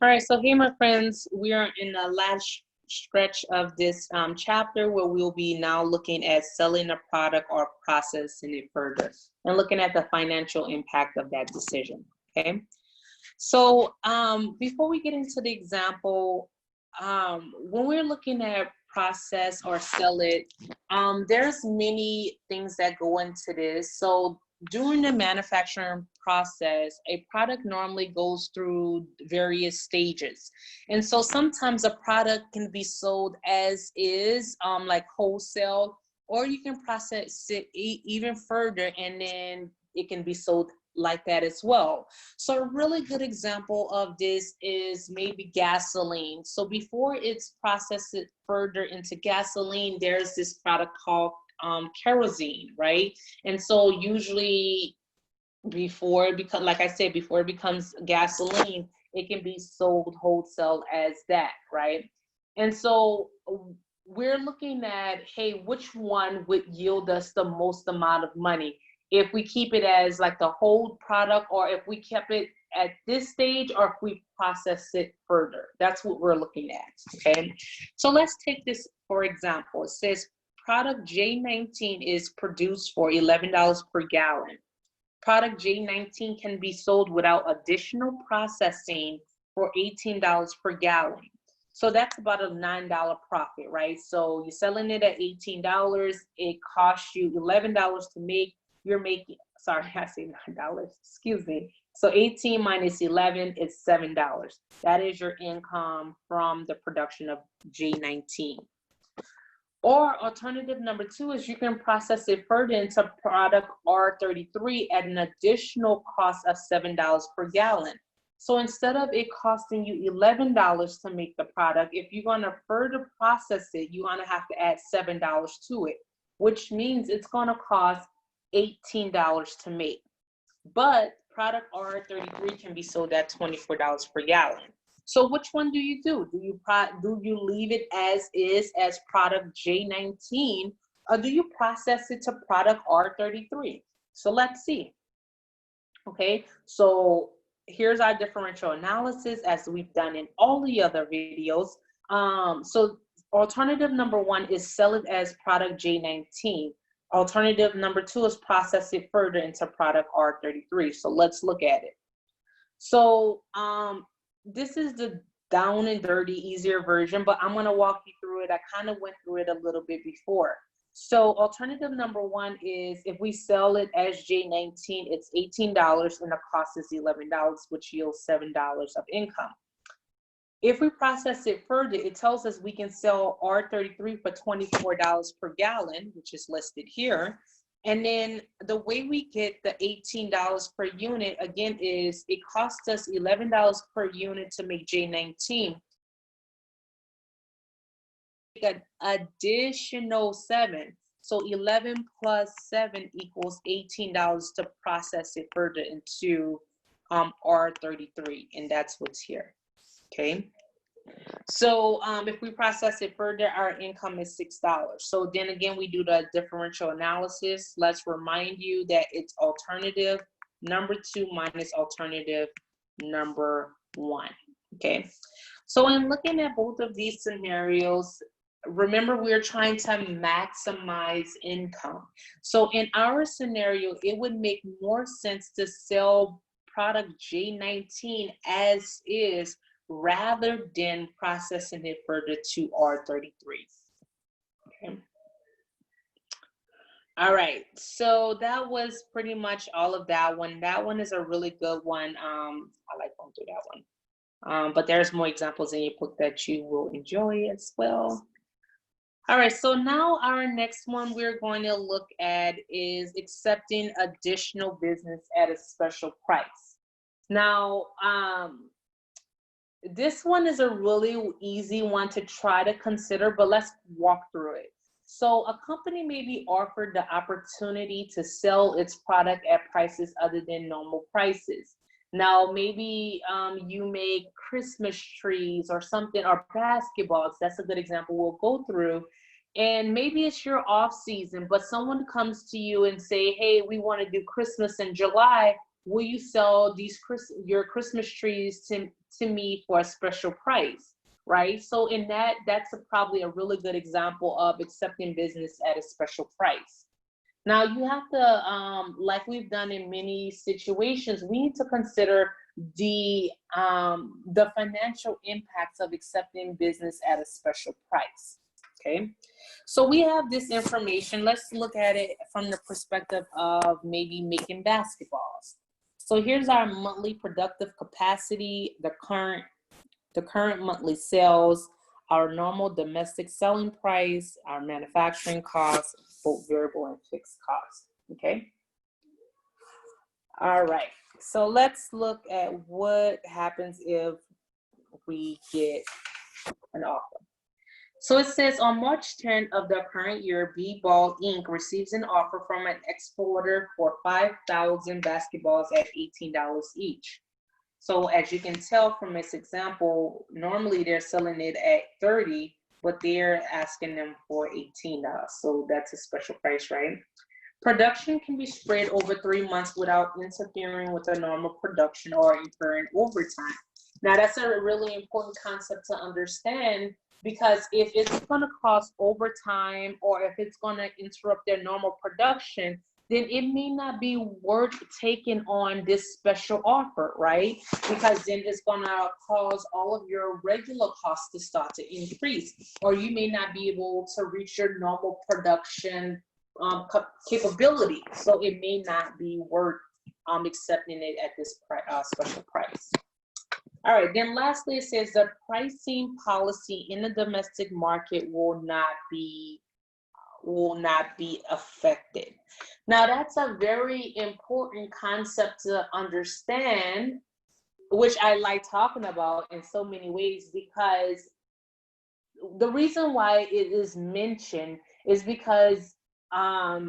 All right, so here, my friends, we are in the last stretch of this chapter where we'll be now looking at selling a product or processing it further and looking at the financial impact of that decision. Okay, so before we get into the example, when we're looking at process or sell it, there's many things that go into this. So during the manufacturing process, a product normally goes through various stages. And so sometimes a product can be sold as is, like wholesale, or you can process it even further and then it can be sold like that as well. So a really good example of this is maybe gasoline. So before it's processed further into gasoline, there's this product called kerosene, right? And so usually before it becomes, like I said, before it becomes gasoline, it can be sold wholesale as that, right? And so we're looking at, hey, which one would yield us the most amount of money? If we keep it as like the whole product, or if we kept it at this stage, or if we process it further. That's what we're looking at, okay? So let's take this for example. It says product J19 is produced for $11 per gallon. Product J19 can be sold without additional processing for $18 per gallon. So that's about a $9 profit, right? So you're selling it at $18. It costs you $11 to make. You're making, sorry, I say $9, excuse me. So 18 minus 11 is $7. That is your income from the production of J19. Or alternative number two is you can process it further into product R33 at an additional cost of $7 per gallon. So instead of it costing you $11 to make the product, if you're going to further process it, you're going to have to add $7 to it, which means it's going to cost $18 to make. But product R33 can be sold at $24 per gallon. So which one do you do? Do you leave it as is as product J19, or do you process it to product R33? So let's see. Okay, so here's our differential analysis as we've done in all the other videos. So alternative number one is sell it as product J19. Alternative number two is process it further into product R33. So let's look at it. So this is the down and dirty, easier version, but I'm going to walk you through it. I kind of went through it a little bit before. So alternative number one is if we sell it as J19, it's $18 and the cost is $11, which yields $7 of income. If we process it further, it tells us we can sell R33 for $24 per gallon, which is listed here. And then the way we get the $18 per unit, again, is it costs us $11 per unit to make J19. An additional 7. So 11 plus 7 equals $18 to process it further into R33. And that's what's here. Okay. So if we process it further, our income is $6. So then again, we do the differential analysis. Let's remind you that it's alternative number two minus alternative number one. Okay. So in looking at both of these scenarios, remember we're trying to maximize income. So in our scenario, it would make more sense to sell product J19 as is, rather than processing it further to R33. Okay. All right, so that was pretty much all of that one. That one is a really good one. I like going through that one. But there's more examples in your book that you will enjoy as well. All right, so now our next one we're going to look at is accepting additional business at a special price. Now, this one is a really easy one to try to consider, but let's walk through it. So a company may be offered the opportunity to sell its product at prices other than normal prices. Now, maybe you make Christmas trees or something, or basketballs. That's a good example we'll go through. And maybe it's your off season, but someone comes to you and say, hey, we want to do Christmas in July. Will you sell your Christmas trees to me for a special price, right? So in that's probably a really good example of accepting business at a special price. Now you have to, like we've done in many situations, we need to consider the financial impacts of accepting business at a special price. Okay, so we have this information. Let's look at it from the perspective of maybe making basketballs. So here's our monthly productive capacity, the current monthly sales, our normal domestic selling price, our manufacturing costs, both variable and fixed costs. Okay. All right. So let's look at what happens if we get an offer. So it says on March 10th of the current year, B-Ball Inc. receives an offer from an exporter for 5,000 basketballs at $18 each. So as you can tell from this example, normally they're selling it at $30, but they're asking them for $18. So that's a special price, right? Production can be spread over 3 months without interfering with the normal production or incurring overtime. Now that's a really important concept to understand, because if it's going to cost overtime or if it's going to interrupt their normal production, then it may not be worth taking on this special offer, right? Because then it's going to cause all of your regular costs to start to increase, or you may not be able to reach your normal production capability. So it may not be worth accepting it at this special price. All right, then lastly, it says the pricing policy in the domestic market will not be affected. Now, that's a very important concept to understand, which I like talking about in so many ways, because the reason why it is mentioned is because of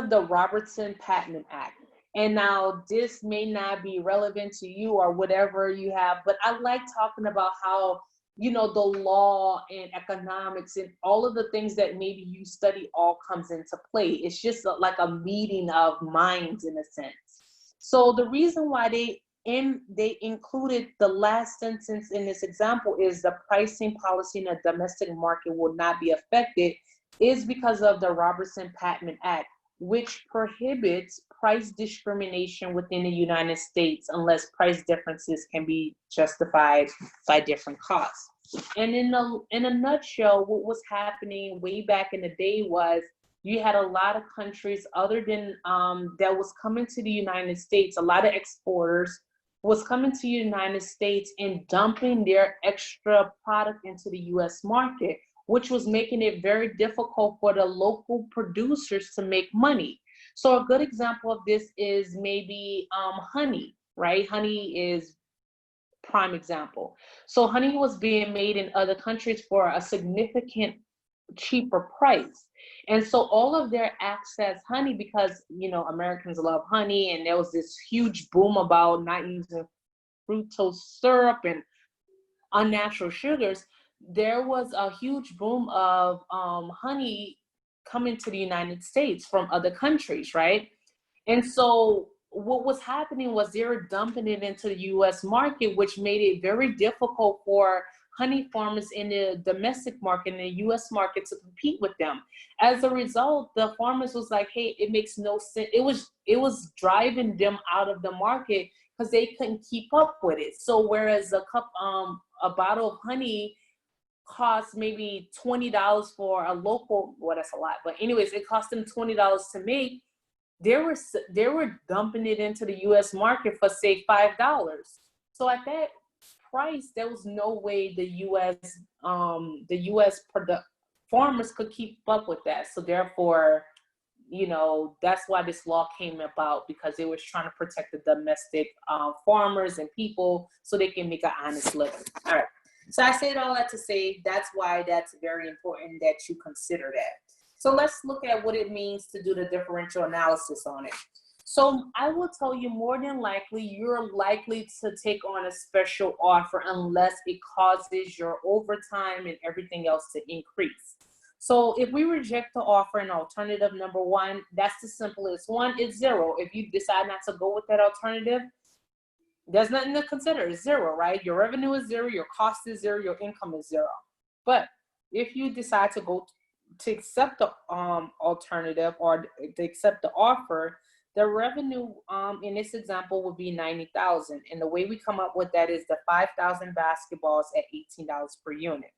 the Robertson-Patman Act. And now this may not be relevant to you or whatever you have, but I like talking about how, the law and economics and all of the things that maybe you study all comes into play. It's just like a meeting of minds in a sense. So the reason why they included the last sentence in this example is the pricing policy in the domestic market will not be affected is because of the Robertson-Patman Act, which prohibits price discrimination within the United States unless price differences can be justified by different costs. And in a nutshell, what was happening way back in the day was you had a lot of countries other than that was coming to the United States, a lot of exporters was coming to the United States and dumping their extra product into the US market, which was making it very difficult for the local producers to make money. So a good example of this is maybe honey, right? Honey is prime example. So honey was being made in other countries for a significant cheaper price. And so all of their excess honey, because, Americans love honey, and there was this huge boom about not using fructose syrup and unnatural sugars, there was a huge boom of honey coming to the United States from other countries, right? And so what was happening was they were dumping it into the US market, which made it very difficult for honey farmers in the domestic market, in the US market, to compete with them. As a result, the farmers was like, hey, it makes no sense. It was driving them out of the market because they couldn't keep up with it. So whereas a bottle of honey costs maybe $20 for a local, well, that's a lot, but anyways, it cost them $20 to make. They were dumping it into the U.S. market for say $5. So at that price, there was no way the U.S. Farmers could keep up with that. So therefore, that's why this law came about, because they was trying to protect the domestic farmers and people so they can make an honest living. All right. So I said all that to say that's why that's very important that you consider that. So let's look at what it means to do the differential analysis on it. So I will tell you, more than likely, you're likely to take on a special offer unless it causes your overtime and everything else to increase. So if we reject the offer in alternative number one, that's the simplest one. It's zero. If you decide not to go with that alternative, there's nothing to consider. It's zero, right? Your revenue is zero, your cost is zero, your income is zero. But if you decide to go to accept the alternative or to accept the offer, the revenue in this example would be $90,000. And the way we come up with that is the 5,000 basketballs at $18 per unit.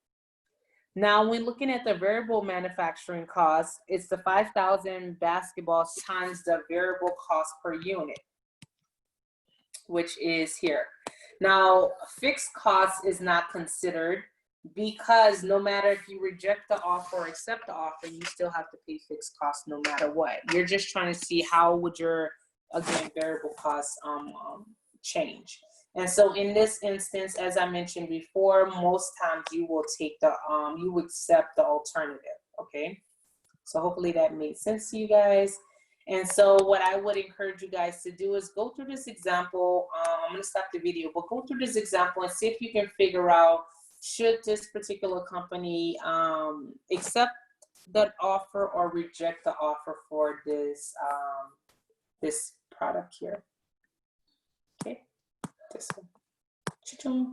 Now, when looking at the variable manufacturing cost, it's the 5,000 basketballs times the variable cost per unit, which is here. Now, fixed cost is not considered because no matter if you reject the offer or accept the offer, you still have to pay fixed costs no matter what. You're just trying to see how would your, again, variable costs change. And so in this instance, as I mentioned before, most times you will take the, you would accept the alternative, okay? So hopefully that made sense to you guys. And so what I would encourage you guys to do is go through this example. I'm gonna stop the video, but go through this example and see if you can figure out, should this particular company accept that offer or reject the offer for this, this product here. Okay, this one.